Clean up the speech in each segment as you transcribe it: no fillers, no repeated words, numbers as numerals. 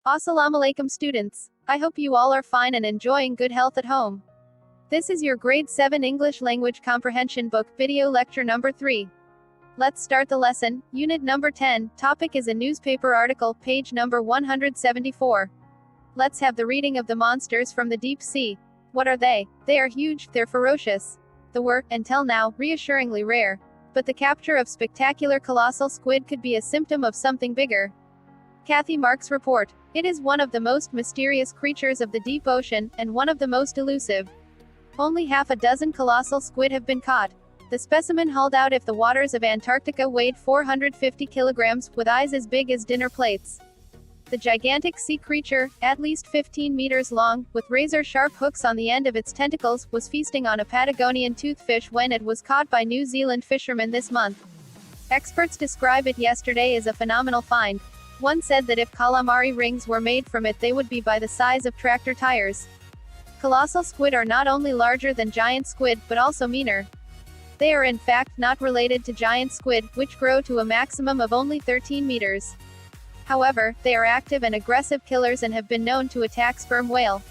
Assalamu alaikum students. I hope you all are fine and enjoying good health at home. This is your grade 7 English language comprehension book video lecture number 3. Let's start the lesson. Unit number 10. Topic is a newspaper article, page number 174. Let's have the reading of the monsters from the deep sea. What are they? They are huge, they're ferocious. They were, until now, reassuringly rare. But the capture of spectacular colossal squid could be a symptom of something bigger. Kathy Marks report. It is one of the most mysterious creatures of the deep ocean, and one of the most elusive. Only half a dozen colossal squid have been caught. The specimen hauled out of the waters of Antarctica weighed 450 kilograms, with eyes as big as dinner plates. The gigantic sea creature, at least 15 meters long, with razor-sharp hooks on the end of its tentacles, was feasting on a Patagonian toothfish when it was caught by New Zealand fishermen this month. Experts describe it yesterday as a phenomenal find. One said that if calamari rings were made from it, they would be by the size of tractor tires. Colossal squid are not only larger than giant squid, but also meaner. They are in fact not related to giant squid, which grow to a maximum of only 13 meters. However, they are active and aggressive killers and have been known to attack sperm whale.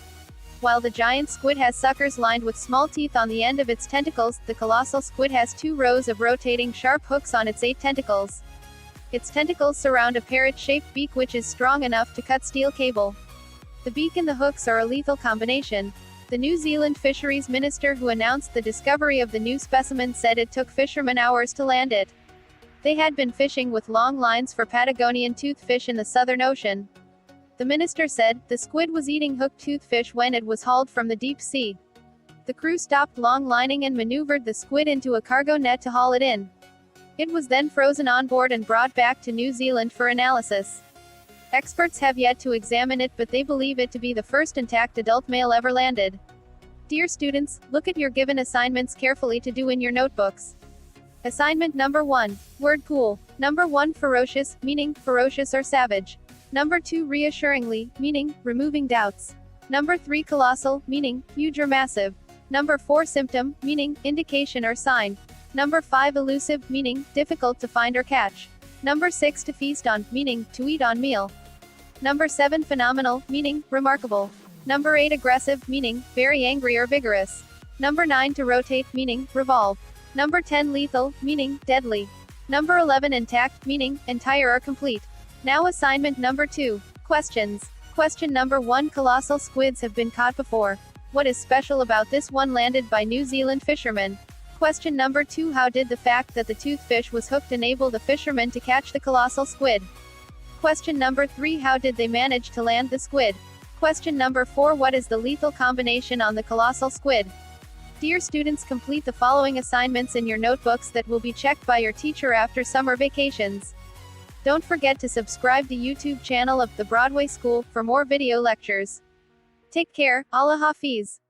While the giant squid has suckers lined with small teeth on the end of its tentacles, the colossal squid has 2 rows of rotating sharp hooks on its 8 tentacles. Its tentacles surround a parrot-shaped beak which is strong enough to cut steel cable. The beak and the hooks are a lethal combination. The New Zealand fisheries minister who announced the discovery of the new specimen said it took fishermen hours to land it. They had been fishing with long lines for Patagonian toothfish in the Southern Ocean. The minister said, the squid was eating hooked toothfish when it was hauled from the deep sea. The crew stopped long lining and maneuvered the squid into a cargo net to haul it in. It was then frozen on board and brought back to New Zealand for analysis. Experts have yet to examine it, but they believe it to be the first intact adult male ever landed. Dear students, look at your given assignments carefully to do in your notebooks. Assignment number 1. Word pool. Number 1 ferocious, meaning ferocious or savage. Number 2 reassuringly, meaning removing doubts. Number 3 colossal, meaning huge or massive. Number 4 symptom, meaning indication or sign. Number 5 elusive, meaning difficult to find or catch. Number 6 to feast on, meaning to eat on meal. Number 7 phenomenal, meaning remarkable. Number 8 aggressive, meaning very angry or vigorous. Number 9 to rotate, meaning revolve. Number 10 lethal, meaning deadly. Number 11 intact, meaning entire or complete. Now assignment number 2. Questions. Question number 1. Colossal squids have been caught before. What is special about this one landed by New Zealand fishermen? Question number 2. How did the fact that the toothfish was hooked enable the fishermen to catch the colossal squid? Question number 3. How did they manage to land the squid? Question number 4. What is the lethal combination on the colossal squid? Dear students, complete the following assignments in your notebooks that will be checked by your teacher after summer vacations. Don't forget to subscribe to YouTube channel of the Broadway School for more video lectures. Take care. Allah Hafiz.